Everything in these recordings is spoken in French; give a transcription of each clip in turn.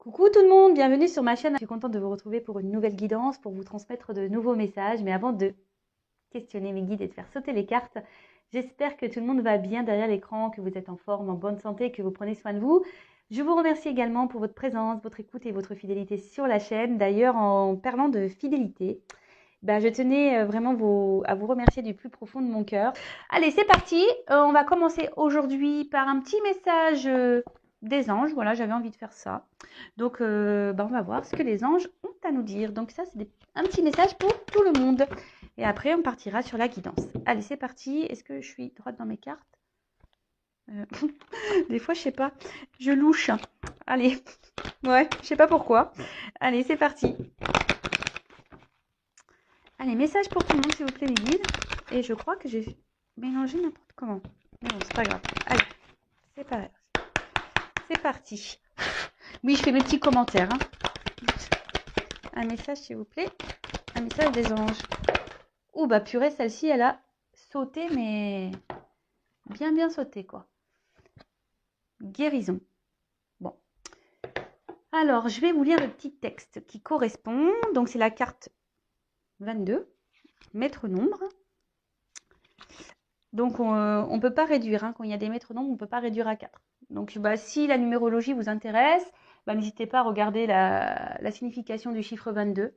Coucou tout le monde, bienvenue sur ma chaîne. Je suis contente de vous retrouver pour une nouvelle guidance, pour vous transmettre de nouveaux messages. Mais avant de questionner mes guides et de faire sauter les cartes, j'espère que tout le monde va bien derrière l'écran, que vous êtes en forme, en bonne santé, que vous prenez soin de vous. Je vous remercie également pour votre présence, votre écoute et votre fidélité sur la chaîne. D'ailleurs, en parlant de fidélité, je tenais vraiment à vous remercier du plus profond de mon cœur. Allez, c'est parti. On va commencer aujourd'hui par un petit message des anges. Voilà, j'avais envie de faire ça. Donc, on va voir ce que les anges ont à nous dire. Donc ça, c'est un petit message pour tout le monde. Et après, on partira sur la guidance. Allez, c'est parti. Est-ce que je suis droite dans mes cartes? Des fois, je sais pas. Je louche. Allez. Ouais, je sais pas pourquoi. Allez, c'est parti. Allez, message pour tout le monde, s'il vous plaît, les guides. Et je crois que j'ai mélangé n'importe comment. Mais bon, c'est pas grave. Allez, c'est pas grave. C'est parti. Oui, je fais mes petits commentaires. Un message, s'il vous plaît. Un message des anges. Ouh, bah purée, celle-ci, elle a sauté, mais bien sauté, quoi. Guérison. Bon. Alors, je vais vous lire le petit texte qui correspond. Donc, c'est la carte 22, maître nombre. Donc, on ne peut pas réduire. Quand il y a des maîtres nombres, on ne peut pas réduire à 4. Donc, si la numérologie vous intéresse, n'hésitez pas à regarder la signification du chiffre 22.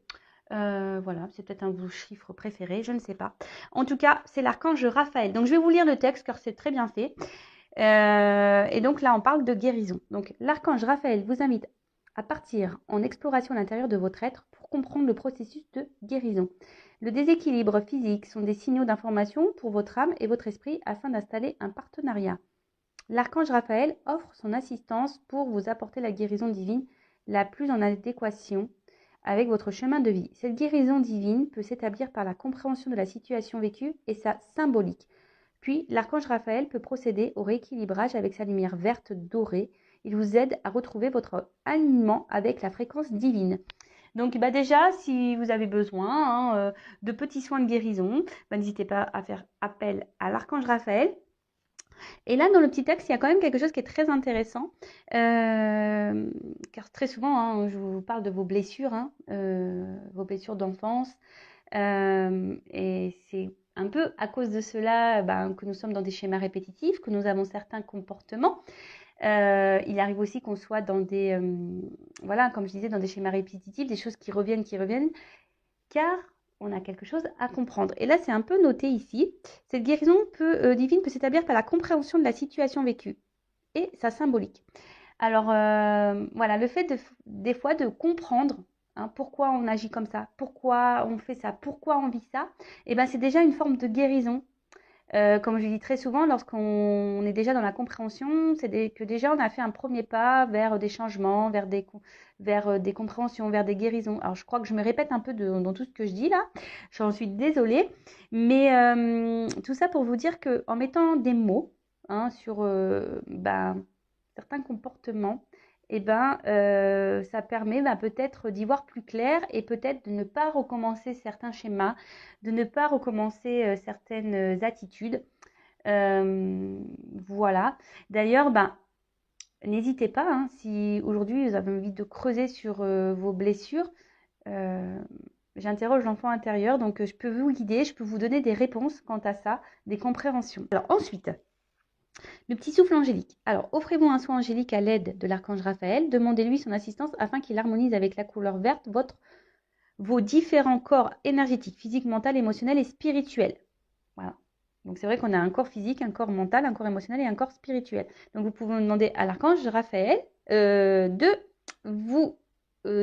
Voilà, c'est peut-être un de vos chiffres préférés, je ne sais pas. En tout cas, c'est l'archange Raphaël. Donc, je vais vous lire le texte car c'est très bien fait. Et donc là, on parle de guérison. Donc, l'archange Raphaël vous invite à partir en exploration à l'intérieur de votre être pour comprendre le processus de guérison. Le déséquilibre physique sont des signaux d'information pour votre âme et votre esprit afin d'installer un partenariat. L'archange Raphaël offre son assistance pour vous apporter la guérison divine la plus en adéquation avec votre chemin de vie. Cette guérison divine peut s'établir par la compréhension de la situation vécue et sa symbolique. Puis, l'archange Raphaël peut procéder au rééquilibrage avec sa lumière verte dorée. Il vous aide à retrouver votre alignement avec la fréquence divine. Donc déjà, si vous avez besoin de petits soins de guérison, n'hésitez pas à faire appel à l'archange Raphaël. Et là, dans le petit texte, il y a quand même quelque chose qui est très intéressant, car très souvent, je vous parle de vos blessures d'enfance, et c'est un peu à cause de cela que nous sommes dans des schémas répétitifs, que nous avons certains comportements. Il arrive aussi qu'on soit dans des, comme je disais, dans des schémas répétitifs, des choses qui reviennent, car on a quelque chose à comprendre. Et là, c'est un peu noté ici. Cette guérison divine peut s'établir par la compréhension de la situation vécue et sa symbolique. Alors, le fait des fois de comprendre pourquoi on agit comme ça, pourquoi on fait ça, pourquoi on vit ça, c'est déjà une forme de guérison. Comme je dis très souvent, lorsqu'on est déjà dans la compréhension, que déjà on a fait un premier pas vers des changements, vers des compréhensions, vers des guérisons. Alors je crois que je me répète un peu dans tout ce que je dis là, j'en suis désolée, mais tout ça pour vous dire qu'en mettant des mots sur certains comportements, ça permet peut-être d'y voir plus clair et peut-être de ne pas recommencer certains schémas, de ne pas recommencer certaines attitudes. Voilà. D'ailleurs, n'hésitez pas, si aujourd'hui vous avez envie de creuser sur vos blessures, j'interroge l'enfant intérieur, donc je peux vous guider, je peux vous donner des réponses quant à ça, des compréhensions. Alors ensuite, le petit souffle angélique. Alors, offrez-vous un soin angélique à l'aide de l'archange Raphaël. Demandez-lui son assistance afin qu'il harmonise avec la couleur verte vos différents corps énergétiques, physique, mental, émotionnel et spirituel. Voilà. Donc, c'est vrai qu'on a un corps physique, un corps mental, un corps émotionnel et un corps spirituel. Donc, vous pouvez demander à l'archange Raphaël de vous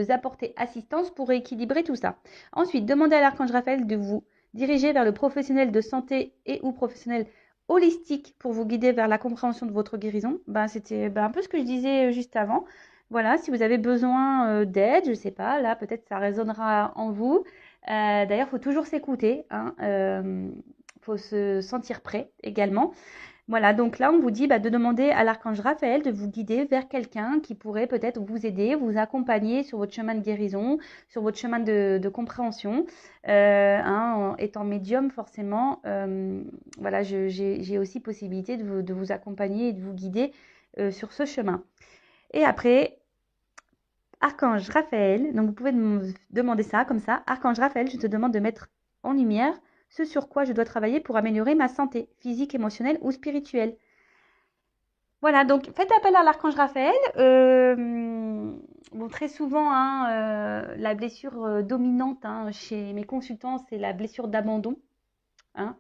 apporter assistance pour rééquilibrer tout ça. Ensuite, demandez à l'archange Raphaël de vous diriger vers le professionnel de santé et ou professionnel holistique pour vous guider vers la compréhension de votre guérison. C'était un peu ce que je disais juste avant. Voilà, si vous avez besoin d'aide, je ne sais pas, là peut-être ça résonnera en vous. D'ailleurs, il faut toujours s'écouter, faut se sentir prêt également. Voilà, donc là, on vous dit de demander à l'archange Raphaël de vous guider vers quelqu'un qui pourrait peut-être vous aider, vous accompagner sur votre chemin de guérison, sur votre chemin de compréhension. En étant médium, forcément, j'ai aussi possibilité de vous accompagner et de vous guider sur ce chemin. Et après, Archange Raphaël, donc vous pouvez me demander ça comme ça. Archange Raphaël, je te demande de mettre en lumière ce sur quoi je dois travailler pour améliorer ma santé physique, émotionnelle ou spirituelle. Voilà, donc faites appel à l'archange Raphaël. Bon, très souvent, hein, la blessure dominante hein, chez mes consultants, c'est la blessure d'abandon, hein,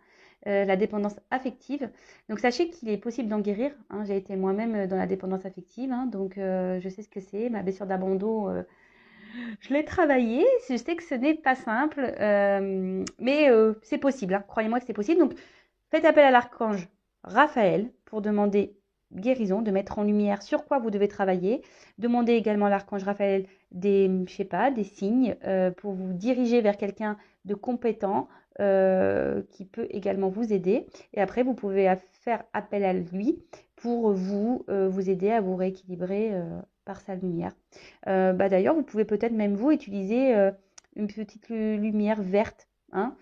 la dépendance affective. Donc sachez qu'il est possible d'en guérir. Hein. J'ai été moi-même dans la dépendance affective, hein, donc je sais ce que c'est. Ma blessure d'abandon, je l'ai travaillée. Je sais que ce n'est pas simple, mais c'est possible. Hein. Croyez-moi que c'est possible. Donc faites appel à l'archange Raphaël pour demander guérison, de mettre en lumière sur quoi vous devez travailler. Demandez également à l'archange Raphaël des, je sais pas, des signes pour vous diriger vers quelqu'un de compétent qui peut également vous aider. Et après, vous pouvez faire appel à lui pour vous aider à vous rééquilibrer par sa lumière. D'ailleurs, vous pouvez peut-être même vous utiliser une petite lumière verte hein,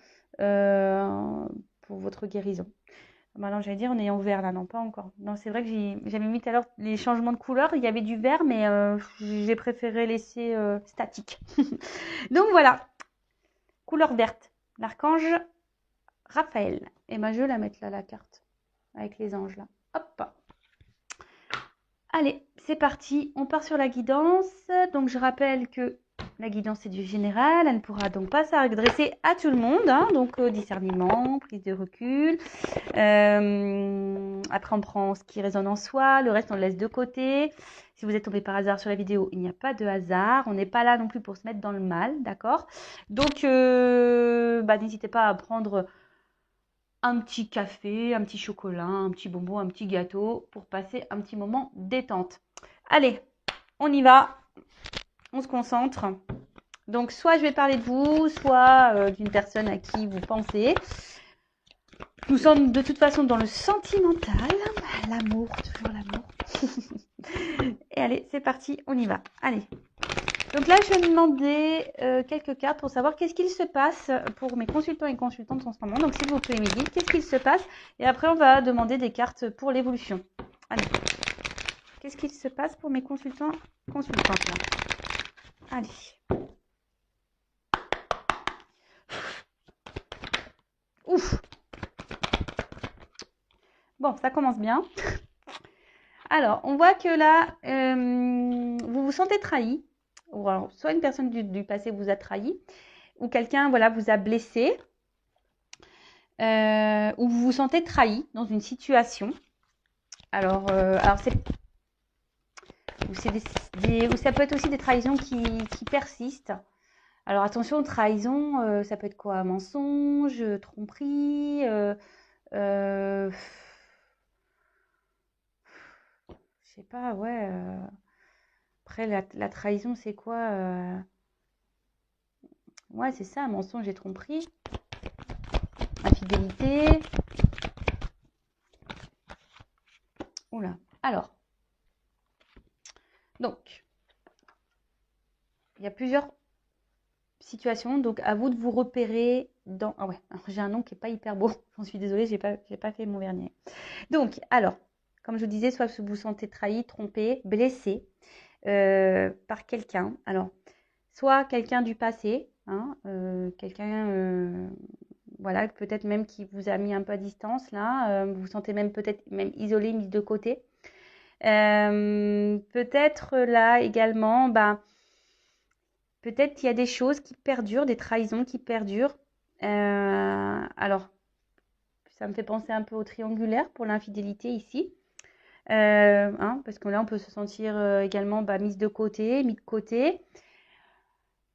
pour votre guérison. Maintenant, j'allais dire en ayant vert là, non, pas encore. Non, c'est vrai que j'avais mis tout à l'heure les changements de couleur. Il y avait du vert, mais j'ai préféré laisser statique. Donc voilà, couleur verte. L'archange Raphaël. Et je vais la mettre là, la carte, avec les anges là. Hop. Allez, c'est parti. On part sur la guidance. Donc je rappelle que la guidance est du général, elle ne pourra donc pas s'adresser à tout le monde, hein, donc discernement, prise de recul. Après on prend ce qui résonne en soi, le reste on le laisse de côté. Si vous êtes tombé par hasard sur la vidéo, il n'y a pas de hasard, on n'est pas là non plus pour se mettre dans le mal, d'accord? Donc n'hésitez pas à prendre un petit café, un petit chocolat, un petit bonbon, un petit gâteau pour passer un petit moment détente. Allez, on y va. On se concentre. Donc, soit je vais parler de vous, soit d'une personne à qui vous pensez. Nous sommes de toute façon dans le sentimental. L'amour, toujours l'amour. Et allez, c'est parti, on y va. Allez. Donc là, je vais demander quelques cartes pour savoir qu'est-ce qu'il se passe pour mes consultants et consultantes en ce moment. Donc, s'il vous plaît, mes guides, qu'est-ce qu'il se passe? Et après, on va demander des cartes pour l'évolution. Allez. Qu'est-ce qu'il se passe pour mes consultants et consultantes là? Allez. Ouf. Bon, ça commence bien. Alors, on voit que là, vous vous sentez trahi. Ou alors, soit une personne du passé vous a trahi, ou quelqu'un voilà, vous a blessé, ou vous vous sentez trahi dans une situation. Alors c'est ou ça peut être aussi des trahisons qui persistent. Alors attention, trahison, ça peut être quoi? Mensonge, tromperie, je sais pas, ouais. Après, la trahison, c'est quoi? Ouais, c'est ça, mensonge et tromperie. Infidélité. Oula. Alors. Donc, il y a plusieurs situations. Donc, à vous de vous repérer dans... Ah ouais, j'ai un nom qui n'est pas hyper beau. J'en suis désolée, j'ai pas fait mon vernis. Donc, alors, comme je vous disais, soit vous vous sentez trahi, trompé, blessé par quelqu'un. Alors, soit quelqu'un du passé, hein, quelqu'un... voilà, peut-être même qui vous a mis un peu à distance, là. Vous vous sentez même peut-être même isolé, mis de côté. Peut-être là également, peut-être il y a des choses qui perdurent, des trahisons qui perdurent. Alors, ça me fait penser un peu au triangulaire pour l'infidélité ici. Parce que là, on peut se sentir également mise de côté, mis de côté.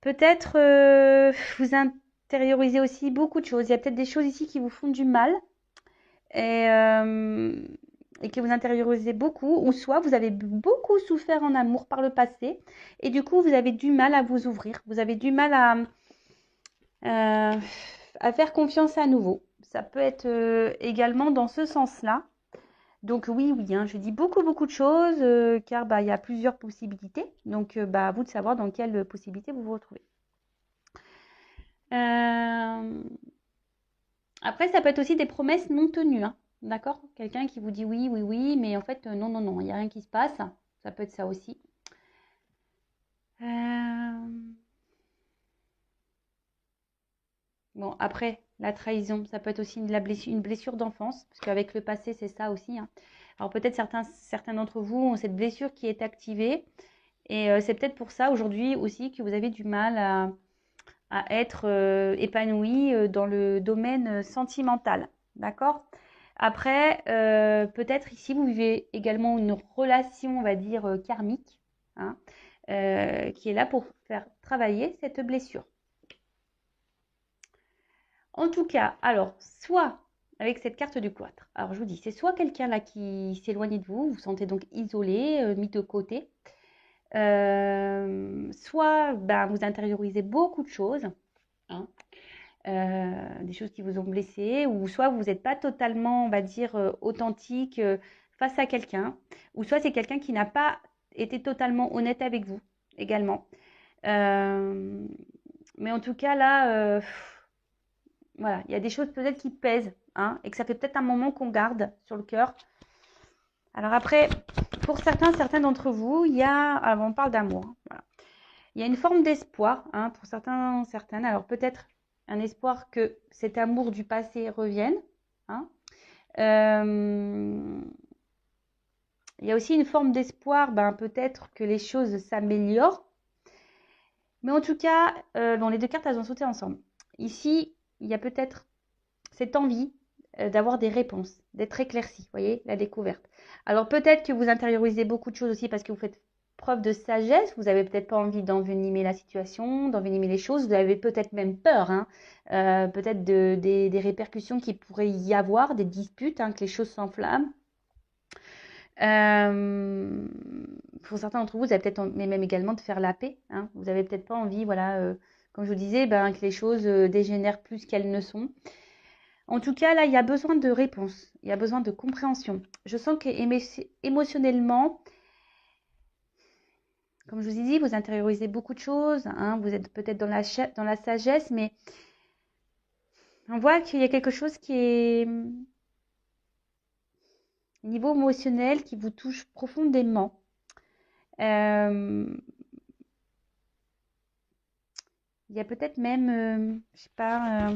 Peut-être vous intériorisez aussi beaucoup de choses. Il y a peut-être des choses ici qui vous font du mal et que vous intériorisez beaucoup, ou soit vous avez beaucoup souffert en amour par le passé et du coup, vous avez du mal à vous ouvrir. Vous avez du mal à faire confiance à nouveau. Ça peut être également dans ce sens-là. Donc oui, hein, je dis beaucoup de choses car il y a plusieurs possibilités. Donc à vous de savoir dans quelle possibilité vous vous retrouvez. Après, ça peut être aussi des promesses non tenues. Hein, d'accord? Quelqu'un qui vous dit oui, mais en fait, non, il n'y a rien qui se passe. Ça peut être ça aussi. Bon, après, la trahison, ça peut être aussi une blessure d'enfance, parce qu'avec le passé, c'est ça aussi, hein. Alors peut-être certains d'entre vous ont cette blessure qui est activée, et c'est peut-être pour ça aujourd'hui aussi que vous avez du mal à être épanoui dans le domaine sentimental. D'accord? Après, peut-être ici, vous vivez également une relation, on va dire, karmique, hein, qui est là pour faire travailler cette blessure. En tout cas, alors, soit avec cette carte du cloître, alors je vous dis, c'est soit quelqu'un là qui s'éloigne de vous, vous vous sentez donc isolé, mis de côté, soit ben, vous intériorisez beaucoup de choses, hein, des choses qui vous ont blessé, ou soit vous n'êtes pas totalement, on va dire, authentique face à quelqu'un, ou soit c'est quelqu'un qui n'a pas été totalement honnête avec vous également. Mais en tout cas, là, voilà, il y a des choses peut-être qui pèsent, hein, et que ça fait peut-être un moment qu'on garde sur le cœur. Alors après, pour certains d'entre vous, il y a, alors on parle d'amour, hein, voilà. Il y a une forme d'espoir, hein, pour certaines. Alors peut-être un espoir que cet amour du passé revienne, hein. Il y a aussi une forme d'espoir, ben, peut-être que les choses s'améliorent. Mais en tout cas, bon, les deux cartes, elles ont sauté ensemble. Ici, il y a peut-être cette envie d'avoir des réponses, d'être éclairci, vous voyez, la découverte. Alors peut-être que vous intériorisez beaucoup de choses aussi parce que vous faites preuve de sagesse, vous n'avez peut-être pas envie d'envenimer la situation, d'envenimer les choses, vous avez peut-être même peur, hein, peut-être des répercussions qu'il pourrait y avoir, des disputes, hein, que les choses s'enflamment. Pour certains d'entre vous, vous avez peut-être, mais même également de faire la paix, hein. Vous n'avez peut-être pas envie, voilà, comme je vous disais, ben, que les choses dégénèrent plus qu'elles ne sont. En tout cas, là, il y a besoin de réponse, il y a besoin de compréhension. Je sens que émotionnellement, comme je vous ai dit, vous intériorisez beaucoup de choses, hein, vous êtes peut-être dans la sagesse, mais on voit qu'il y a quelque chose qui est au niveau émotionnel qui vous touche profondément. Il y a peut-être même, je sais pas,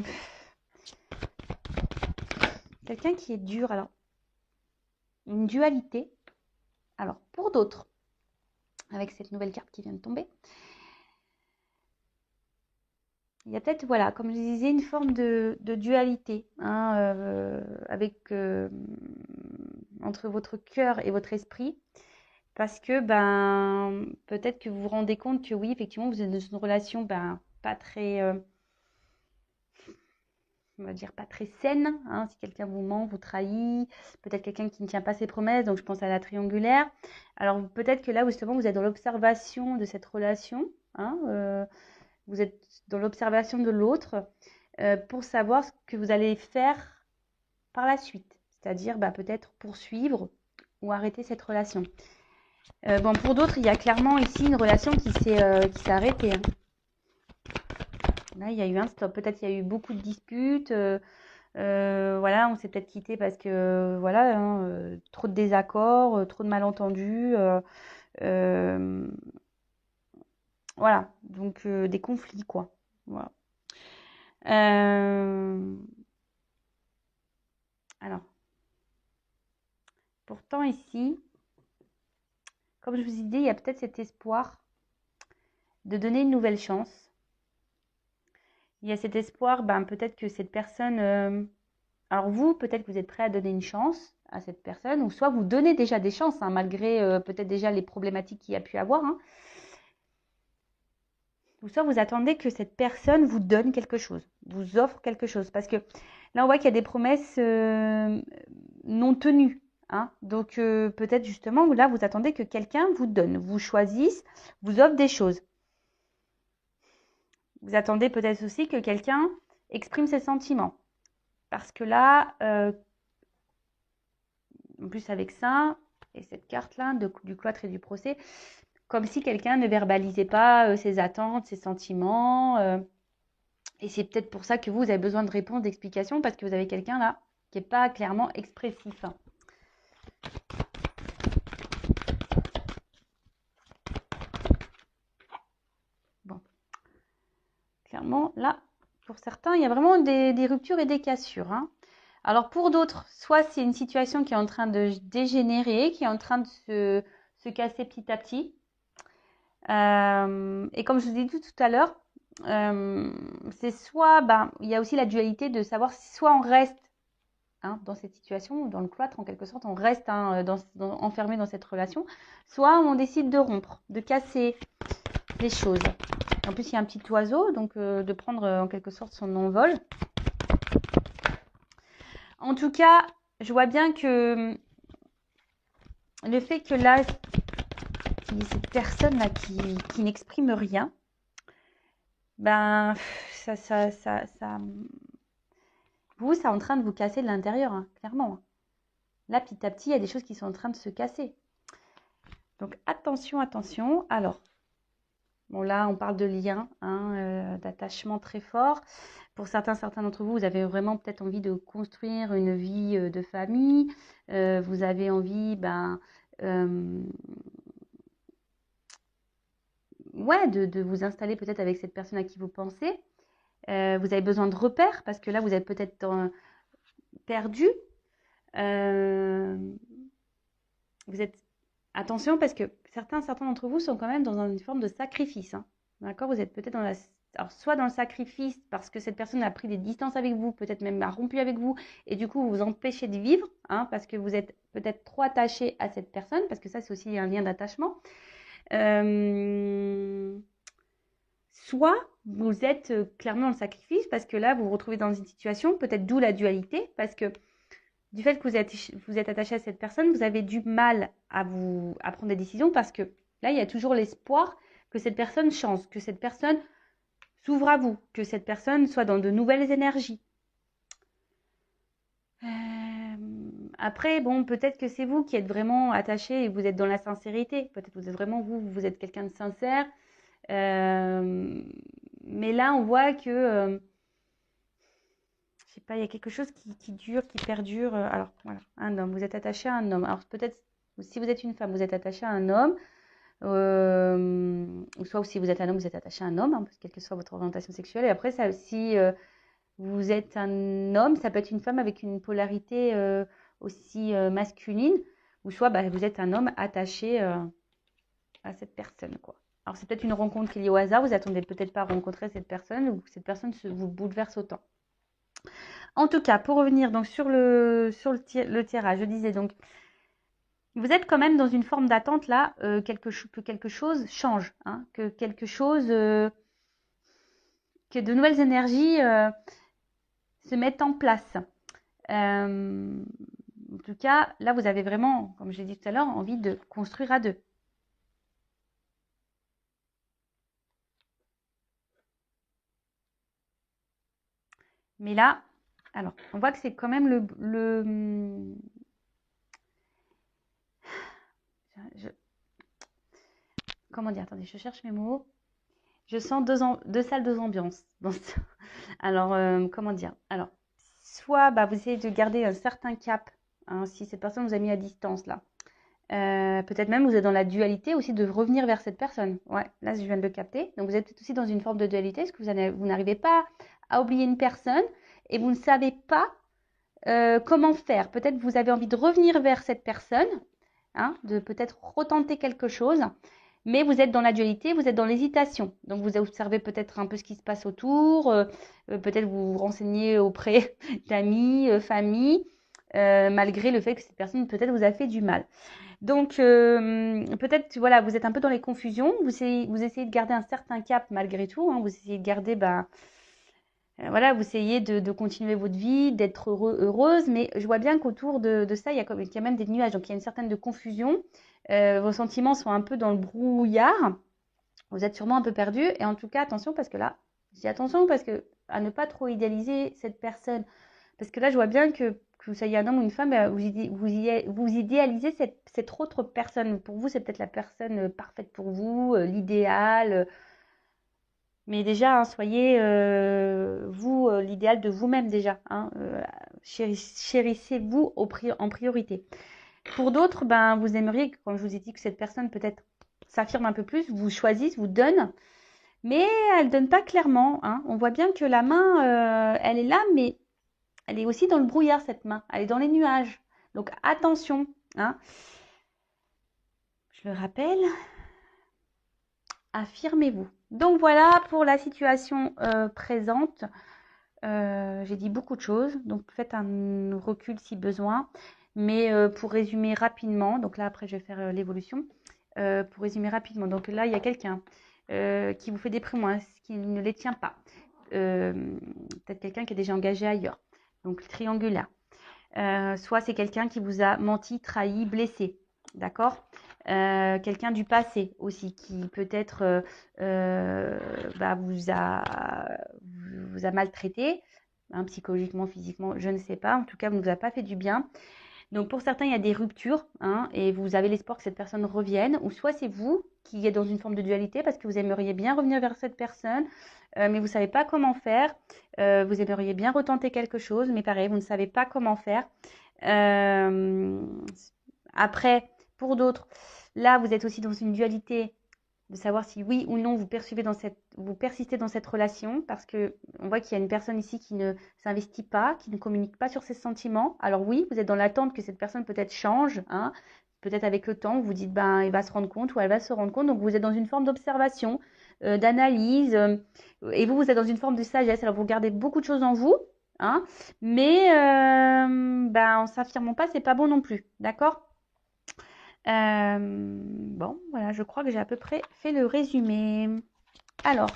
quelqu'un qui est dur. Alors, une dualité. Alors, pour d'autres, avec cette nouvelle carte qui vient de tomber, il y a peut-être, voilà, comme je disais, une forme de dualité, hein, entre votre cœur et votre esprit. Parce que, ben, peut-être que vous vous rendez compte que oui, effectivement, vous êtes dans une relation, ben, pas très, on va dire, pas très saine, hein, si quelqu'un vous ment, vous trahit, peut-être quelqu'un qui ne tient pas ses promesses, donc je pense à la triangulaire. Alors, peut-être que là, justement, vous êtes dans l'observation de cette relation, hein, vous êtes dans l'observation de l'autre pour savoir ce que vous allez faire par la suite. C'est-à-dire, bah, peut-être poursuivre ou arrêter cette relation. Bon, pour d'autres, il y a clairement ici une relation qui s'est arrêtée, hein. Là, il y a eu un stop. Peut-être il y a eu beaucoup de disputes. Voilà, on s'est peut-être quitté parce que, voilà, hein, trop de désaccords, trop de malentendus. Voilà, donc des conflits, quoi. Voilà. Alors, pourtant ici, comme je vous ai dit, il y a peut-être cet espoir de donner une nouvelle chance. Il y a cet espoir, ben, peut-être que cette personne... alors vous, peut-être que vous êtes prêt à donner une chance à cette personne, ou soit vous donnez déjà des chances, hein, malgré peut-être déjà les problématiques qu'il y a pu avoir, hein. Ou soit vous attendez que cette personne vous donne quelque chose, vous offre quelque chose. Parce que là, on voit qu'il y a des promesses non tenues, hein. Donc peut-être justement, là, vous attendez que quelqu'un vous donne, vous choisisse, vous offre des choses. Vous attendez peut-être aussi que quelqu'un exprime ses sentiments. Parce que là, en plus avec ça, et cette carte-là, du cloître et du procès, comme si quelqu'un ne verbalisait pas ses attentes, ses sentiments. Et c'est peut-être pour ça que vous avez besoin de réponses, d'explications, parce que vous avez quelqu'un là qui n'est pas clairement expressif. Bon. Clairement, là, pour certains, il y a vraiment des ruptures et des cassures, hein. Alors pour d'autres, soit c'est une situation qui est en train de dégénérer, qui est en train de se casser petit à petit. Et comme je vous ai dit tout à l'heure, c'est soit, il y a aussi la dualité de savoir si soit on reste dans cette situation, dans le cloître en quelque sorte, on reste enfermé dans cette relation, soit on décide de rompre, de casser les choses. En plus, il y a un petit oiseau, donc de prendre en quelque sorte son envol. En tout cas, je vois bien que le fait que là, il y ait cette personne-là qui n'exprime rien, ça vous, c'est en train de vous casser de l'intérieur, hein, clairement. Là, petit à petit, il y a des choses qui sont en train de se casser. Donc, attention, attention. Alors, bon, là, on parle de lien, d'attachement très fort. Pour certains d'entre vous, vous avez vraiment peut-être envie de construire une vie de famille. Vous avez envie, de vous installer peut-être avec cette personne à qui vous pensez. Vous avez besoin de repères parce que là, vous êtes peut-être perdu. Vous êtes... Attention parce que certains d'entre vous sont quand même dans une forme de sacrifice. Hein. D'accord ? Vous êtes peut-être alors, soit dans le sacrifice parce que cette personne a pris des distances avec vous, peut-être même a rompu avec vous, et du coup vous vous empêchez de vivre, parce que vous êtes peut-être trop attaché à cette personne, parce que ça c'est aussi un lien d'attachement. Soit vous êtes clairement dans le sacrifice parce que là vous vous retrouvez dans une situation, peut-être d'où la dualité, parce que du fait que vous êtes attaché à cette personne, vous avez du mal à prendre des décisions parce que là, il y a toujours l'espoir que cette personne change, que cette personne s'ouvre à vous, que cette personne soit dans de nouvelles énergies. Après, bon, peut-être que c'est vous qui êtes vraiment attaché et vous êtes dans la sincérité. Peut-être que vous êtes vraiment vous êtes quelqu'un de sincère. Mais là, on voit que... je sais pas, il y a quelque chose qui dure, qui perdure. Alors, voilà, un homme, vous êtes attaché à un homme. Alors, peut-être, si vous êtes une femme, vous êtes attaché à un homme. Ou soit si vous êtes un homme, vous êtes attaché à un homme, quelle que soit votre orientation sexuelle. Et après, ça aussi, vous êtes un homme, ça peut être une femme avec une polarité aussi masculine. Ou soit vous êtes un homme attaché à cette personne, quoi. Alors, c'est peut-être une rencontre qui est liée au hasard. Vous attendez peut-être pas à rencontrer cette personne ou que cette personne vous bouleverse autant. En tout cas, pour revenir donc sur le tirage, je disais donc, vous êtes quand même dans une forme d'attente là, que quelque chose change, que quelque chose, que de nouvelles énergies se mettent en place. En tout cas, là, vous avez vraiment, comme j'ai dit tout à l'heure, envie de construire à deux. Mais là, alors, on voit que c'est quand même comment dire, attendez, je cherche mes mots. Je sens deux salles, deux ambiances. Alors, comment dire? Alors, soit vous essayez de garder un certain cap, si cette personne vous a mis à distance là. Peut-être même vous êtes dans la dualité aussi de revenir vers cette personne. Ouais, là je viens de le capter. Donc vous êtes aussi dans une forme de dualité, parce que vous n'arrivez pas à oublier une personne et vous ne savez pas comment faire. Peut-être vous avez envie de revenir vers cette personne, de peut-être retenter quelque chose. Mais vous êtes dans la dualité, vous êtes dans l'hésitation. Donc, vous observez peut-être un peu ce qui se passe autour. Peut-être vous vous renseignez auprès d'amis, famille, malgré le fait que cette personne peut-être vous a fait du mal. Donc, peut-être, voilà, vous êtes un peu dans les confusions. Vous essayez de garder un certain cap malgré tout. Vous essayez de garder, voilà, vous essayez de continuer votre vie, d'être heureuse. Mais je vois bien qu'autour de ça, il y a même des nuages. Donc, il y a une certaine confusion. Vos sentiments sont un peu dans le brouillard. Vous êtes sûrement un peu perdu. Et en tout cas, attention parce que là, je dis attention parce que à ne pas trop idéaliser cette personne. Parce que là, je vois bien que vous soyez un homme ou une femme, vous idéalisez cette autre personne. Pour vous, c'est peut-être la personne parfaite pour vous, l'idéal. Mais déjà, soyez vous l'idéal de vous-même déjà. Chérissez-vous en priorité. Pour d'autres, vous aimeriez, comme je vous ai dit, que cette personne peut-être s'affirme un peu plus, vous choisisse, vous donne. mais elle donne pas clairement, hein. On voit bien que la main, elle est là, mais elle est aussi dans le brouillard, cette main. Elle est dans les nuages. Donc attention, hein. Je le rappelle, affirmez-vous. Donc voilà pour la situation présente. J'ai dit beaucoup de choses, donc faites un recul si besoin. Mais pour résumer rapidement, donc là après je vais faire l'évolution. Pour résumer rapidement, donc là il y a quelqu'un qui vous fait des promesses, qui ne les tient pas. Peut-être quelqu'un qui est déjà engagé ailleurs, donc triangulaire. Soit c'est quelqu'un qui vous a menti, trahi, blessé, d'accord. Quelqu'un du passé aussi qui peut-être vous a maltraité, hein, psychologiquement, physiquement, je ne sais pas. En tout cas, ne vous a pas fait du bien. Donc pour certains, il y a des ruptures, hein, et vous avez l'espoir que cette personne revienne, ou soit c'est vous qui êtes dans une forme de dualité parce que vous aimeriez bien revenir vers cette personne, mais vous ne savez pas comment faire. Vous aimeriez bien retenter quelque chose, mais pareil, vous ne savez pas comment faire. Euh, Après, pour d'autres, là, vous êtes aussi dans une dualité de savoir si oui ou non vous persistez dans cette relation, parce que on voit qu'il y a une personne ici qui ne s'investit pas, qui ne communique pas sur ses sentiments. Alors oui, vous êtes dans l'attente que cette personne peut-être change, hein, peut-être avec le temps, vous vous dites ben il va se rendre compte ou elle va se rendre compte. Donc vous êtes dans une forme d'observation, d'analyse, et vous êtes dans une forme de sagesse. Alors vous gardez beaucoup de choses en vous, hein, mais en s'affirmant pas, c'est pas bon non plus, d'accord. Bon, voilà, je crois que j'ai à peu près fait le résumé. Alors,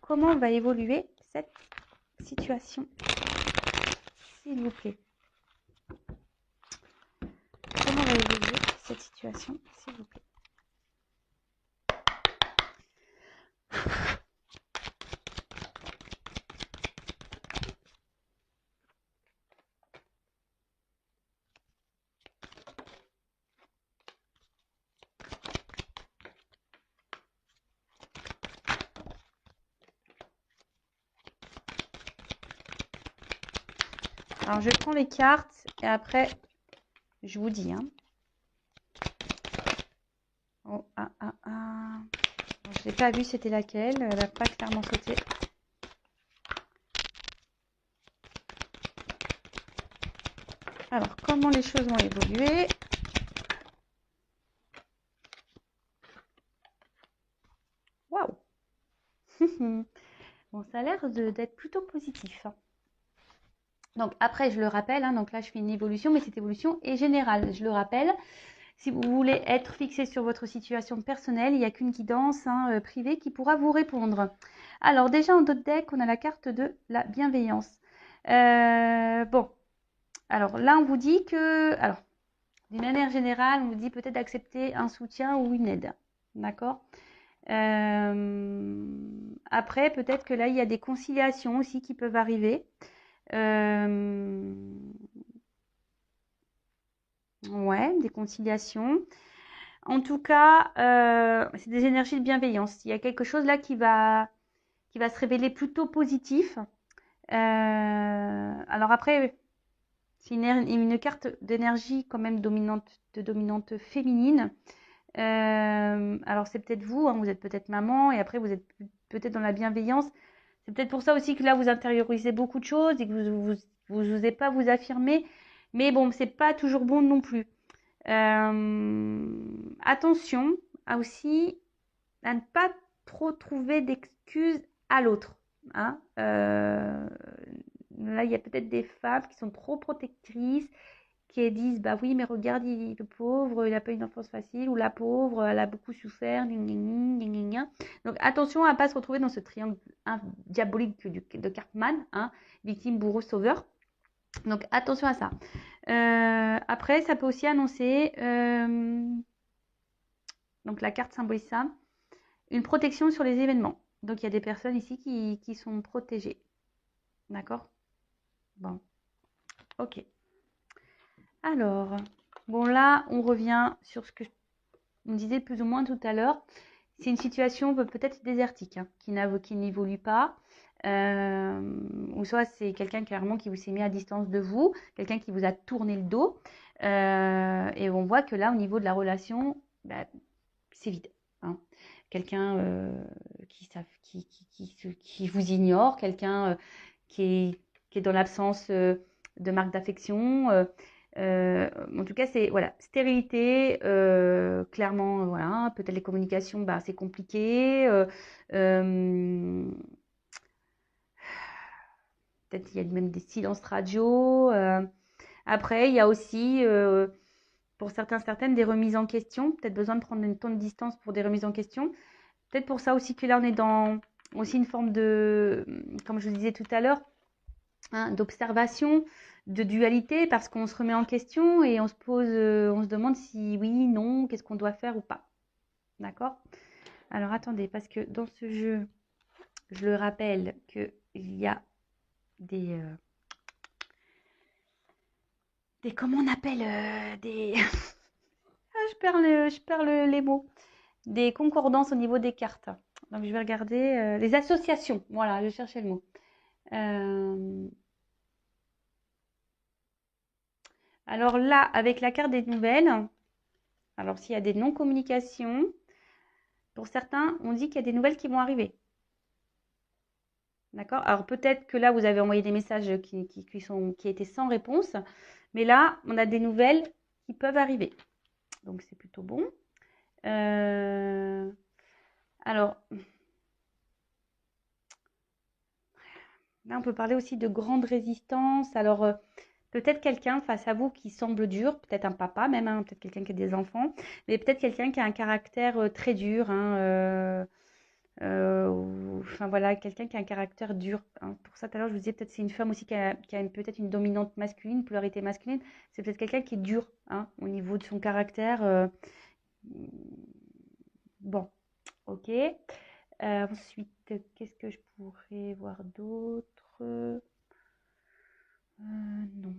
comment va évoluer cette situation, s'il vous plaît? Comment va évoluer cette situation, s'il vous plaît? Alors, je prends les cartes et après, je vous dis, hein. Oh, ah, ah, ah. Bon, je n'ai pas vu c'était laquelle. Elle n'a pas clairement sauté. Alors, comment les choses vont évoluer? Waouh! Bon, ça a l'air d'être plutôt positif, hein. Donc après, je le rappelle, hein, donc là je fais une évolution, mais cette évolution est générale. Je le rappelle, si vous voulez être fixé sur votre situation personnelle, il n'y a qu'une guidance, hein, privée qui pourra vous répondre. Alors déjà en d'autres decks, on a la carte de la bienveillance. Bon, alors là on vous dit que, alors d'une manière générale, on vous dit peut-être d'accepter un soutien ou une aide, d'accord. Après, peut-être que là il y a des conciliations aussi qui peuvent arriver. Ouais, des conciliations. En tout cas, c'est des énergies de bienveillance. Il y a quelque chose là qui va se révéler plutôt positif. Alors après, c'est une carte d'énergie quand même de dominante féminine. Alors c'est peut-être vous, hein, vous êtes peut-être maman et après vous êtes peut-être dans la bienveillance. C'est peut-être pour ça aussi que là vous intériorisez beaucoup de choses et que vous n'osez pas vous affirmer. Mais bon, c'est pas toujours bon non plus. Attention aussi à ne pas trop trouver d'excuses à l'autre, hein. Là, il y a peut-être des femmes qui sont trop protectrices, qui disent bah oui, mais regarde, le pauvre, il n'a pas une enfance facile, ou la pauvre, elle a beaucoup souffert. Donc attention à ne pas se retrouver dans ce triangle diabolique de Cartman, hein, victime, bourreau, sauveur. Donc attention à ça. Après, ça peut aussi annoncer, donc la carte symbolise ça, une protection sur les événements. Donc il y a des personnes ici qui sont protégées. D'accord? Bon, ok. Alors, bon là, on revient sur ce que on disait plus ou moins tout à l'heure. C'est une situation peut-être désertique, hein, qui n'évolue pas. Ou soit c'est quelqu'un clairement qui vous s'est mis à distance de vous, quelqu'un qui vous a tourné le dos. Et on voit que là, au niveau de la relation, bah, c'est vide. hein. Quelqu'un qui vous ignore, quelqu'un qui est dans l'absence de marque d'affection. En tout cas, c'est voilà, stérilité, clairement, voilà, peut-être les communications, bah, c'est compliqué. Peut-être il y a même des silences radio. Après, il y a aussi, pour certaines, des remises en question. Peut-être besoin de prendre une temps de distance pour des remises en question. Peut-être pour ça aussi que là, on est dans aussi une forme de, comme je vous disais tout à l'heure, hein, d'observation, de dualité, parce qu'on se remet en question et on se pose, on se demande si oui, non, qu'est-ce qu'on doit faire ou pas. D'accord? Alors attendez, parce que dans ce jeu, je le rappelle qu'il y a des comment on appelle des ah, les mots, des concordances au niveau des cartes. Donc je vais regarder les associations. Voilà, je cherchais le mot. Alors là, avec la carte des nouvelles, alors s'il y a des non-communications, pour certains, on dit qu'il y a des nouvelles qui vont arriver. D'accord? Alors peut-être que là, vous avez envoyé des messages qui étaient sans réponse, mais là, on a des nouvelles qui peuvent arriver. Donc c'est plutôt bon. Alors, là, on peut parler aussi de grande résistance. Alors, peut-être quelqu'un face à vous qui semble dur, peut-être un papa même, hein, peut-être quelqu'un qui a des enfants, mais peut-être quelqu'un qui a un caractère très dur, hein, enfin voilà, quelqu'un qui a un caractère dur, hein. Pour ça, tout à l'heure, je vous disais, peut-être c'est une femme aussi qui a peut-être une dominante masculine, une polarité masculine. C'est peut-être quelqu'un qui est dur, hein, au niveau de son caractère. Bon, ok. Ensuite, qu'est-ce que je pourrais voir d'autre? Non.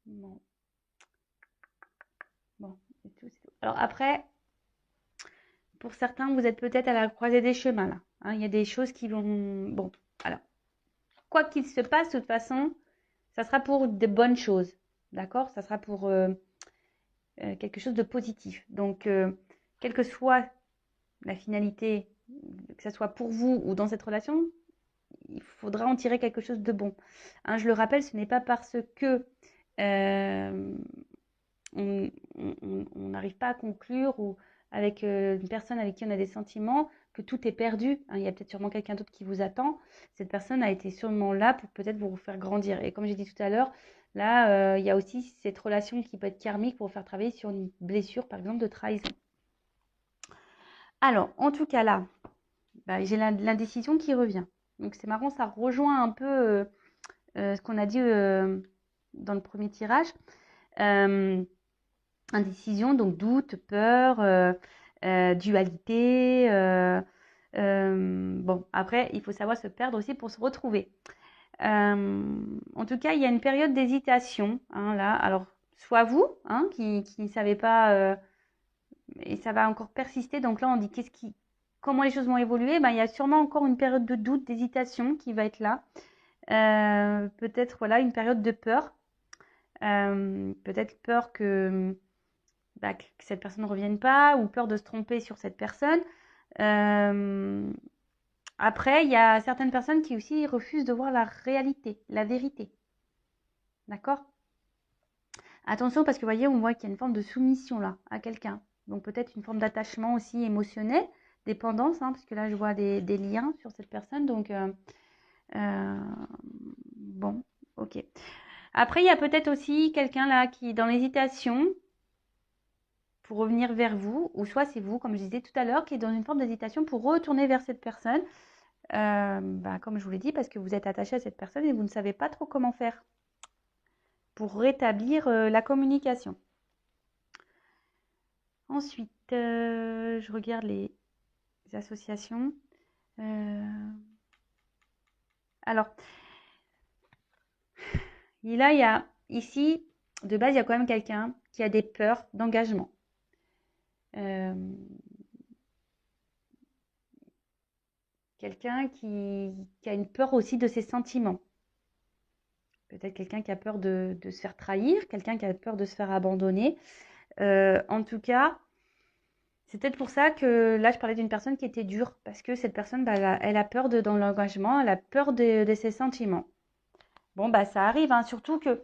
Non. Bon, c'est tout, c'est tout. Alors après, pour certains, vous êtes peut-être à la croisée des chemins là, hein. Il y a des choses qui vont. Bon, alors, quoi qu'il se passe, de toute façon, ça sera pour de bonnes choses. D'accord? Ça sera pour quelque chose de positif. Donc, quelle que soit la finalité, que ce soit pour vous ou dans cette relation, il faudra en tirer quelque chose de bon. Hein, je le rappelle, ce n'est pas parce que euh, on n'arrive pas à conclure ou avec une personne avec qui on a des sentiments que tout est perdu, hein. Il y a peut-être sûrement quelqu'un d'autre qui vous attend. Cette personne a été sûrement là pour peut-être vous faire grandir. Et comme j'ai dit tout à l'heure, là, il y a aussi cette relation qui peut être karmique pour vous faire travailler sur une blessure, par exemple, de trahison. Alors, en tout cas, là, bah, j'ai l'indécision qui revient. Donc, c'est marrant, ça rejoint un peu ce qu'on a dit dans le premier tirage. Indécision, donc doute, peur, dualité. Bon, après, il faut savoir se perdre aussi pour se retrouver. En tout cas, il y a une période d'hésitation, hein, là. Alors, soit vous, hein, qui ne savez pas, et ça va encore persister. Donc là, on dit comment les choses vont évoluer. Ben, il y a sûrement encore une période de doute, d'hésitation qui va être là. Peut-être voilà une période de peur. Peut-être peur que cette personne ne revienne pas ou peur de se tromper sur cette personne. Après, il y a certaines personnes qui aussi refusent de voir la réalité, la vérité. D'accord? Attention parce que vous voyez, on voit qu'il y a une forme de soumission là à quelqu'un. Donc peut-être une forme d'attachement aussi émotionnel, dépendance, hein, parce que là je vois des liens sur cette personne. Donc bon, ok. Après, il y a peut-être aussi quelqu'un là qui est dans l'hésitation pour revenir vers vous, ou soit c'est vous, comme je disais tout à l'heure, qui est dans une forme d'hésitation pour retourner vers cette personne, comme je vous l'ai dit, parce que vous êtes attaché à cette personne et vous ne savez pas trop comment faire pour rétablir la communication. Ensuite, je regarde les associations. Alors, là, il y a ici, de base, il y a quand même quelqu'un qui a des peurs d'engagement. Quelqu'un qui a une peur aussi de ses sentiments. peut-être quelqu'un qui a peur de se faire trahir, quelqu'un qui a peur de se faire abandonner. En tout cas, c'est peut-être pour ça que là, je parlais d'une personne qui était dure, parce que cette personne, bah, elle a peur dans l'engagement, elle a peur de ses sentiments. Bon, bah, ça arrive, hein, surtout que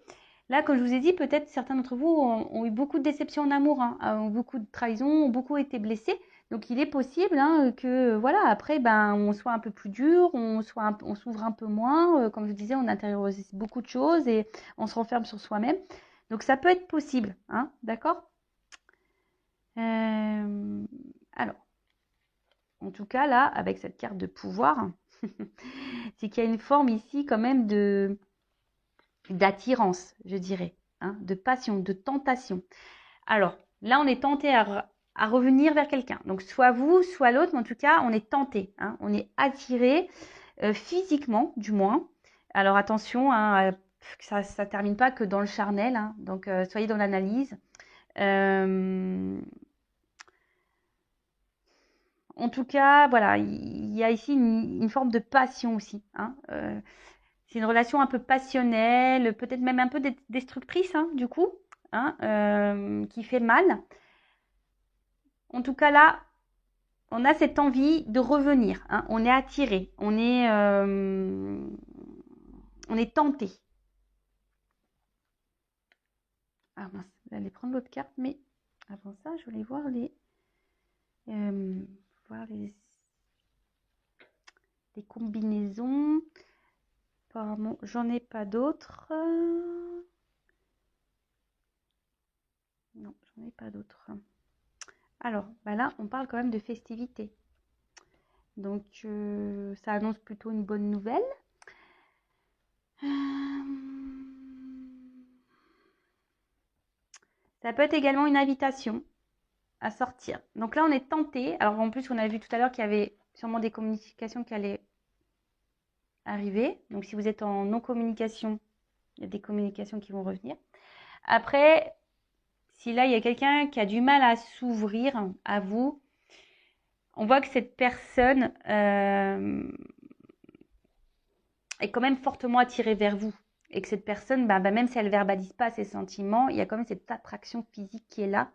là, comme je vous ai dit, peut-être certains d'entre vous ont eu beaucoup de déceptions en amour, hein, ont beaucoup de trahisons, ont beaucoup été blessés. Donc, il est possible hein, que, voilà, après, ben, on soit un peu plus dur, on s'ouvre un peu moins. Comme je disais, on intériorise beaucoup de choses et on se renferme sur soi-même. Donc, ça peut être possible, hein, d'accord? Alors, en tout cas, là, avec cette carte de pouvoir, c'est qu'il y a une forme ici quand même d'attirance, je dirais, hein, de passion, de tentation. Alors, là, on est tenté à revenir vers quelqu'un. Donc, soit vous, soit l'autre, mais en tout cas, on est tenté, hein, on est attiré physiquement, du moins. Alors, attention, hein, que ça ne termine pas que dans le charnel, hein, donc soyez dans l'analyse. En tout cas, voilà, il y a ici une forme de passion aussi, hein, c'est une relation un peu passionnelle, peut-être même un peu destructrice, hein, du coup, hein, qui fait mal. En tout cas, là, on a cette envie de revenir, hein, on est attiré, on est tenté. Ah mince, j'allais prendre l'autre carte, mais avant ça, je voulais voir euh, les combinaisons. Apparemment, j'en ai pas d'autres. Non, j'en ai pas d'autres. Alors, bah là, on parle quand même de festivités. Donc, ça annonce plutôt une bonne nouvelle. Ça peut être également une invitation à sortir. Donc là, on est tenté. Alors, en plus, on a vu tout à l'heure qu'il y avait sûrement des communications qui allaient arriver. Donc, si vous êtes en non-communication, il y a des communications qui vont revenir. Après, si là, il y a quelqu'un qui a du mal à s'ouvrir à vous, on voit que cette personne est quand même fortement attirée vers vous. Et que cette personne, même si elle ne verbalise pas ses sentiments, il y a quand même cette attraction physique qui est là.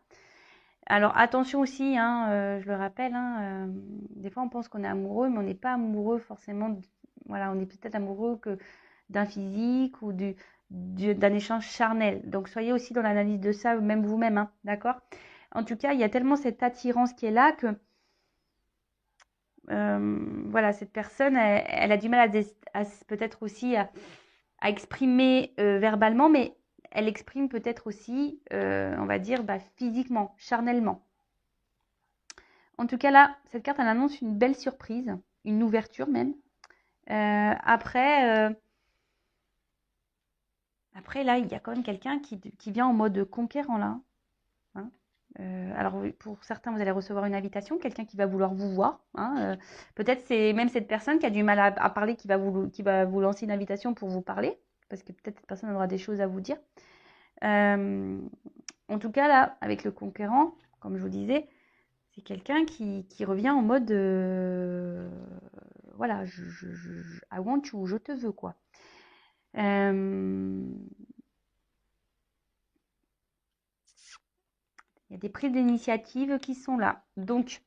Alors attention aussi, hein, je le rappelle, hein, des fois on pense qu'on est amoureux, mais on n'est pas amoureux forcément. Voilà, on est peut-être amoureux que d'un physique ou d'un échange charnel. Donc soyez aussi dans l'analyse de ça, même vous-même, hein, d'accord? En tout cas, il y a tellement cette attirance qui est là que voilà, cette personne, elle a du mal peut-être aussi à exprimer verbalement, mais elle exprime peut-être aussi, on va dire, physiquement, charnellement. En tout cas, là, cette carte, elle annonce une belle surprise, une ouverture même. Après, là, il y a quand même quelqu'un qui vient en mode conquérant, là. Hein. Alors, pour certains, vous allez recevoir une invitation, quelqu'un qui va vouloir vous voir. Hein. Peut-être c'est même cette personne qui a du mal à parler qui va vous lancer une invitation pour vous parler, parce que peut-être cette personne aura des choses à vous dire. En tout cas, là, avec le conquérant, comme je vous disais, c'est quelqu'un qui revient en mode voilà, I want you, je te veux, quoi. Il y a des prises d'initiative qui sont là. Donc,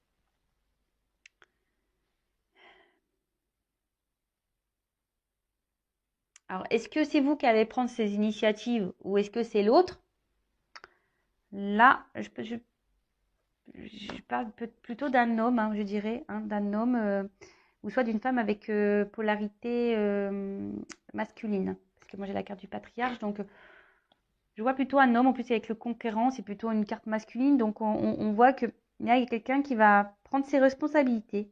alors, est-ce que c'est vous qui allez prendre ces initiatives ou est-ce que c'est l'autre? Là, je parle plutôt d'un homme, hein, je dirais, hein, d'un homme ou soit d'une femme avec polarité masculine. Parce que moi, j'ai la carte du patriarche, donc je vois plutôt un homme. En plus, avec le conquérant, c'est plutôt une carte masculine. Donc, on voit qu'il y a quelqu'un qui va prendre ses responsabilités,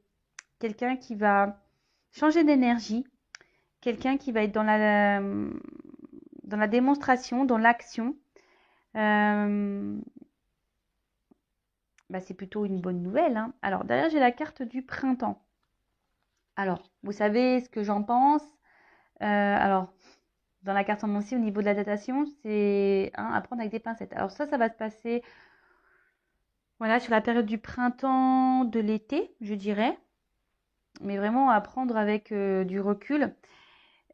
quelqu'un qui va changer d'énergie, quelqu'un qui va être dans la démonstration, dans l'action. C'est plutôt une bonne nouvelle. Hein. Alors, derrière, j'ai la carte du printemps. Alors, vous savez ce que j'en pense. Alors, dans la carte en aussi, au niveau de la datation, c'est à prendre avec des pincettes. Alors ça va se passer voilà, sur la période du printemps, de l'été, je dirais. Mais vraiment à prendre avec du recul.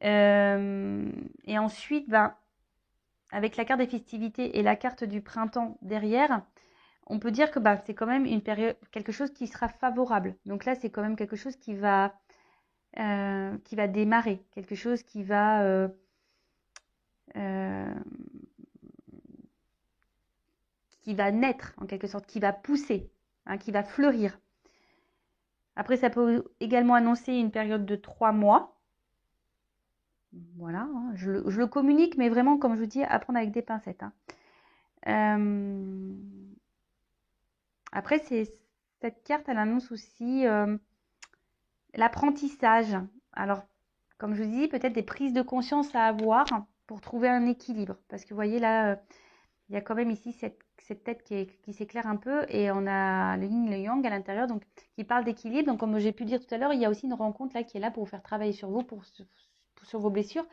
Et ensuite, ben, avec la carte des festivités et la carte du printemps derrière, on peut dire que bah, c'est quand même une période, quelque chose qui sera favorable. Donc là, c'est quand même quelque chose qui va démarrer, quelque chose qui va naître en quelque sorte, qui va pousser, hein, qui va fleurir. Après, ça peut également annoncer une période de 3 mois. Voilà, hein, je le communique, mais vraiment, comme je vous dis, à prendre avec des pincettes. Hein. Après, cette carte, elle annonce aussi l'apprentissage. Alors, comme je vous dis, peut-être des prises de conscience à avoir pour trouver un équilibre. Parce que vous voyez là, il y a quand même ici cette tête qui s'éclaire un peu et on a le yin et le yang à l'intérieur, donc qui parle d'équilibre. Donc, comme j'ai pu dire tout à l'heure, il y a aussi une rencontre là qui est là pour vous faire travailler sur vous, sur vos blessures,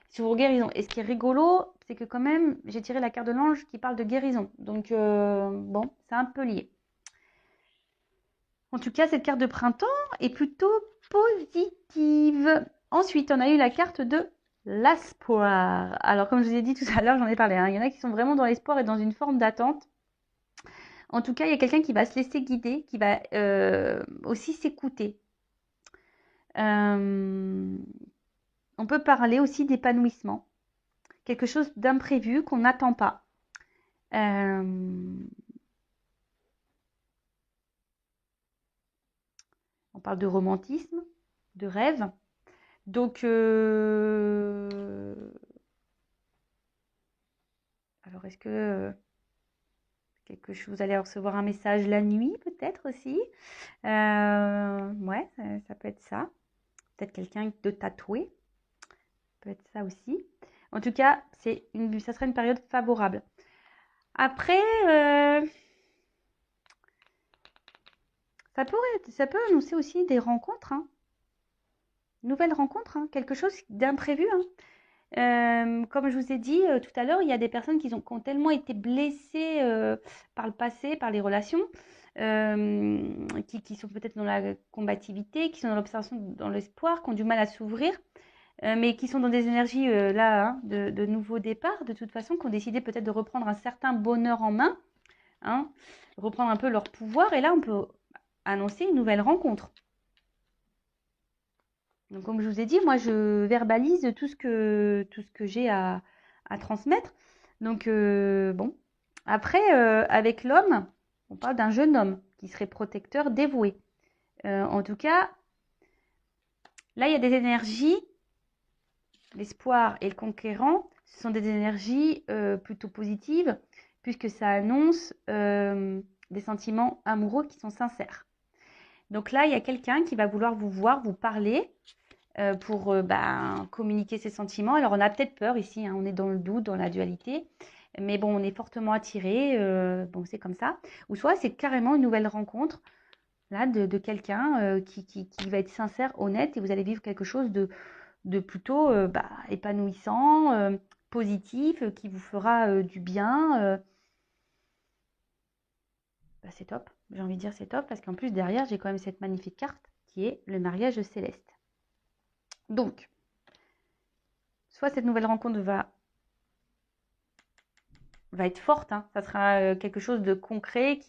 sur vos guérisons. Et ce qui est rigolo, c'est que quand même, j'ai tiré la carte de l'ange qui parle de guérison. Donc, bon, c'est un peu lié. En tout cas, cette carte de printemps est plutôt positive. Ensuite, on a eu la carte de l'espoir. Alors, comme je vous ai dit tout à l'heure, j'en ai parlé. Hein, il y en a qui sont vraiment dans l'espoir et dans une forme d'attente. En tout cas, il y a quelqu'un qui va se laisser guider, qui va aussi s'écouter. On peut parler aussi d'épanouissement. Quelque chose d'imprévu qu'on n'attend pas. On parle de romantisme, de rêve. Donc, alors est-ce que quelque chose, vous allez recevoir un message la nuit peut-être aussi. Ouais, ça peut être ça. Peut-être quelqu'un de tatoué. Peut être ça aussi. En tout cas, ça sera une période favorable. Après, ça peut annoncer aussi des rencontres. Hein. Nouvelles rencontres, hein. Quelque chose d'imprévu. Hein. Comme je vous ai dit tout à l'heure, il y a des personnes qui ont tellement été blessées par le passé, par les relations, qui sont peut-être dans la combativité, qui sont dans l'observation, dans l'espoir, qui ont du mal à s'ouvrir, mais qui sont dans des énergies là, hein, de nouveau départ, de toute façon, qui ont décidé peut-être de reprendre un certain bonheur en main, hein, reprendre un peu leur pouvoir, et là, on peut annoncer une nouvelle rencontre. Donc, comme je vous ai dit, moi, je verbalise tout ce que j'ai à transmettre. Donc, bon. Après, avec l'homme, on parle d'un jeune homme qui serait protecteur, dévoué. En tout cas, là, il y a des énergies, l'espoir et le conquérant, ce sont des énergies plutôt positives, puisque ça annonce des sentiments amoureux qui sont sincères. Donc là, il y a quelqu'un qui va vouloir vous voir, vous parler, pour communiquer ses sentiments. Alors, on a peut-être peur ici, hein, on est dans le doute, dans la dualité, mais bon, on est fortement attiré, bon, c'est comme ça. Ou soit c'est carrément une nouvelle rencontre là de quelqu'un qui va être sincère, honnête, et vous allez vivre quelque chose de plutôt épanouissant, positif, qui vous fera du bien. C'est top, j'ai envie de dire c'est top, parce qu'en plus derrière, j'ai quand même cette magnifique carte qui est le mariage céleste. Donc, soit cette nouvelle rencontre va être forte, hein. Ça sera quelque chose de concret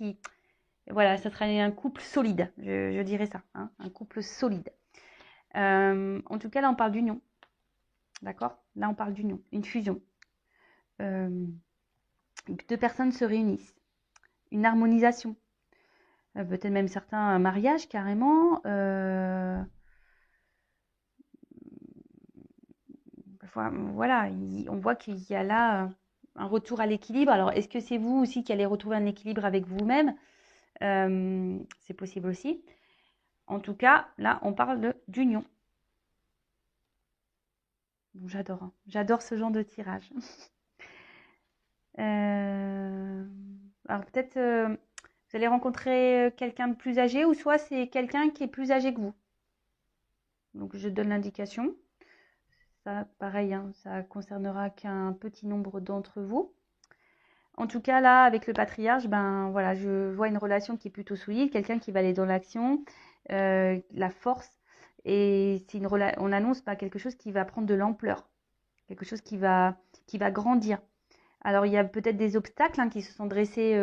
voilà, ça sera un couple solide, je dirais ça, hein, un couple solide. En tout cas, là, on parle d'union, d'accord? Là, on parle d'union, une fusion. Deux personnes se réunissent, une harmonisation, peut-être même certains mariages carrément. Voilà, on voit qu'il y a là un retour à l'équilibre. Alors, est-ce que c'est vous aussi qui allez retrouver un équilibre avec vous-même? C'est possible aussi. En tout cas, là, on parle d'union. Bon, j'adore, hein. J'adore ce genre de tirage. Alors, peut-être vous allez rencontrer quelqu'un de plus âgé, ou soit c'est quelqu'un qui est plus âgé que vous. Donc, je donne l'indication. Ça, pareil, hein, ça concernera qu'un petit nombre d'entre vous. En tout cas, là, avec le patriarche, ben voilà, je vois une relation qui est plutôt solide, quelqu'un qui va aller dans l'action, la force, et on annonce pas quelque chose qui va prendre de l'ampleur, quelque chose qui va grandir. Alors, il y a peut-être des obstacles qui se sont dressés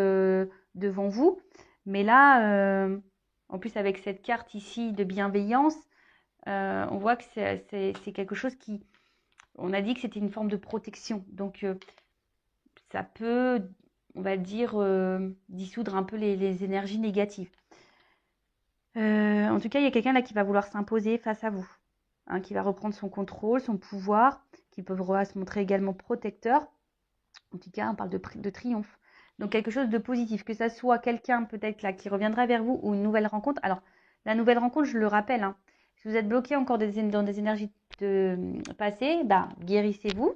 devant vous, mais là, en plus avec cette carte ici de bienveillance, on voit que c'est quelque chose qui, on a dit que c'était une forme de protection. Donc, ça peut, on va dire, dissoudre un peu les énergies négatives. En tout cas, il y a quelqu'un là qui va vouloir s'imposer face à vous, qui va reprendre son contrôle, son pouvoir, qui peut se montrer également protecteur. En tout cas, on parle de triomphe. Donc, quelque chose de positif, que ça soit quelqu'un peut-être là qui reviendra vers vous ou une nouvelle rencontre. Alors, la nouvelle rencontre, je le rappelle, si vous êtes bloqué encore dans des énergies passées, guérissez-vous.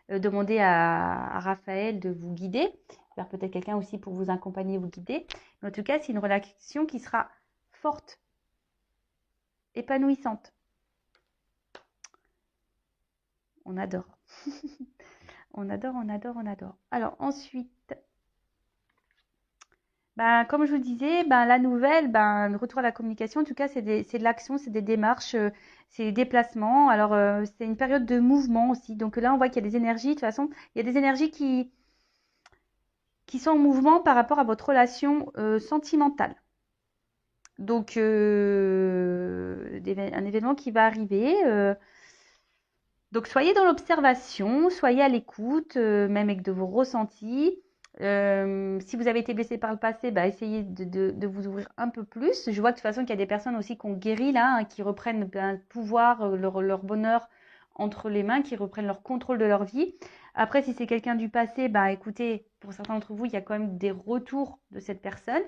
Demandez à Raphaël de vous guider, vers peut-être quelqu'un aussi pour vous accompagner, vous guider. Mais en tout cas, c'est une relation qui sera forte, épanouissante. On adore. On adore, on adore, on adore. Alors ensuite, comme je vous disais, la nouvelle, le retour à la communication, en tout cas, c'est de l'action, c'est des démarches, c'est des déplacements. Alors, c'est une période de mouvement aussi. Donc là, on voit qu'il y a des énergies. De toute façon, il y a des énergies qui sont en mouvement par rapport à votre relation sentimentale. Donc, un événement qui va arriver. Donc, soyez dans l'observation, soyez à l'écoute, même avec de vos ressentis. Si vous avez été blessé par le passé, essayez de vous ouvrir un peu plus. Je vois de toute façon qu'il y a des personnes aussi qui ont guéri là, qui reprennent le pouvoir, leur bonheur entre les mains, qui reprennent leur contrôle de leur vie. Après, si c'est quelqu'un du passé, écoutez, pour certains d'entre vous, il y a quand même des retours de cette personne.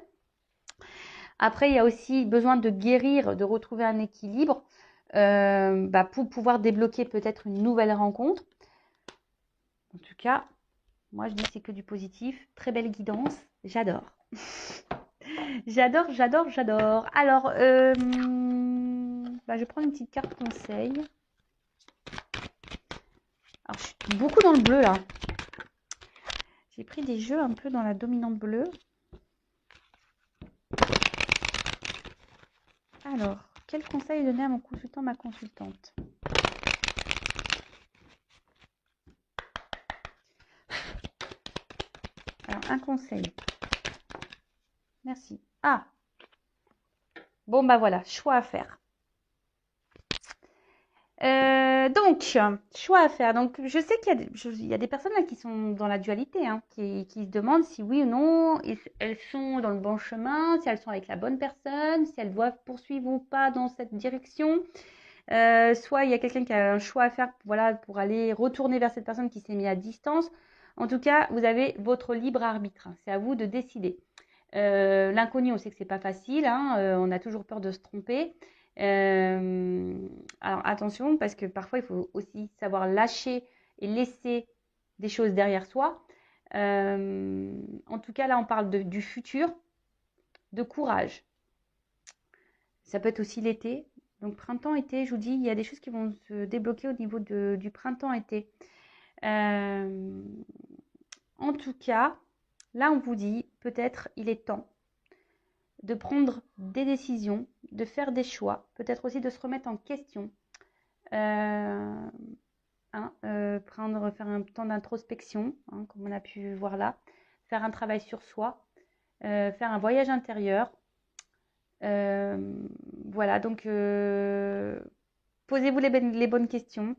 Après, il y a aussi besoin de guérir, de retrouver un équilibre pour pouvoir débloquer peut-être une nouvelle rencontre. En tout cas, moi, je dis c'est que du positif. Très belle guidance. J'adore. J'adore, j'adore, j'adore. Alors, je vais prendre une petite carte conseil. Alors, je suis beaucoup dans le bleu, là. J'ai pris des jeux un peu dans la dominante bleue. Alors, quel conseil donner à mon consultant, ma consultante? Alors, un conseil. Merci. Ah! Bon, voilà, choix à faire. Donc, choix à faire. Donc, je sais qu'il y a des personnes là qui sont dans la dualité, qui se demandent si oui ou non elles sont dans le bon chemin, si elles sont avec la bonne personne, si elles doivent poursuivre ou pas dans cette direction. Soit il y a quelqu'un qui a un choix à faire, pour aller retourner vers cette personne qui s'est mise à distance. En tout cas, vous avez votre libre arbitre. C'est à vous de décider. L'inconnu, on sait que c'est pas facile. On a toujours peur de se tromper. Alors attention, parce que parfois il faut aussi savoir lâcher et laisser des choses derrière soi. En tout cas, là, on parle du futur, de courage. Ça peut être aussi l'été. Donc printemps-été, je vous dis, il y a des choses qui vont se débloquer au niveau du printemps-été. En tout cas, là, on vous dit, peut-être il est temps de prendre des décisions, de faire des choix, peut-être aussi de se remettre en question. Faire un temps d'introspection, comme on a pu voir là, faire un travail sur soi, faire un voyage intérieur. Voilà, donc posez-vous les bonnes questions.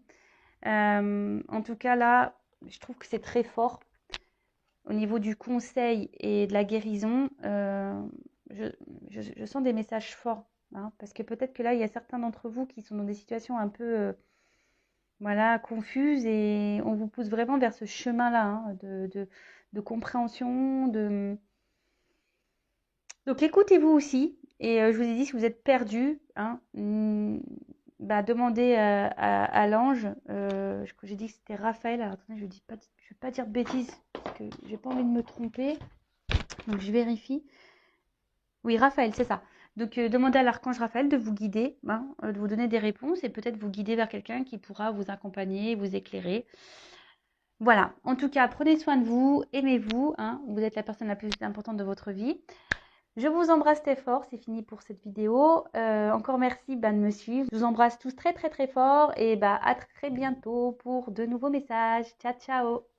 En tout cas, là, je trouve que c'est très fort. Au niveau du conseil et de la guérison, je sens des messages forts. Parce que peut-être que là, il y a certains d'entre vous qui sont dans des situations un peu confuses et on vous pousse vraiment vers ce chemin-là de compréhension. Donc écoutez-vous aussi. Et je vous ai dit, si vous êtes perdu, demandez à l'ange. J'ai dit que c'était Raphaël. Alors attendez, je ne vais pas dire de bêtises parce que j'ai pas envie de me tromper. Donc je vérifie. Oui, Raphaël, c'est ça. Donc demandez à l'archange Raphaël de vous guider, de vous donner des réponses et peut-être vous guider vers quelqu'un qui pourra vous accompagner, vous éclairer. Voilà. En tout cas, prenez soin de vous, aimez-vous. Vous êtes la personne la plus importante de votre vie. Je vous embrasse très fort, c'est fini pour cette vidéo. Encore merci de me suivre. Je vous embrasse tous très très très fort et à très bientôt pour de nouveaux messages. Ciao ciao.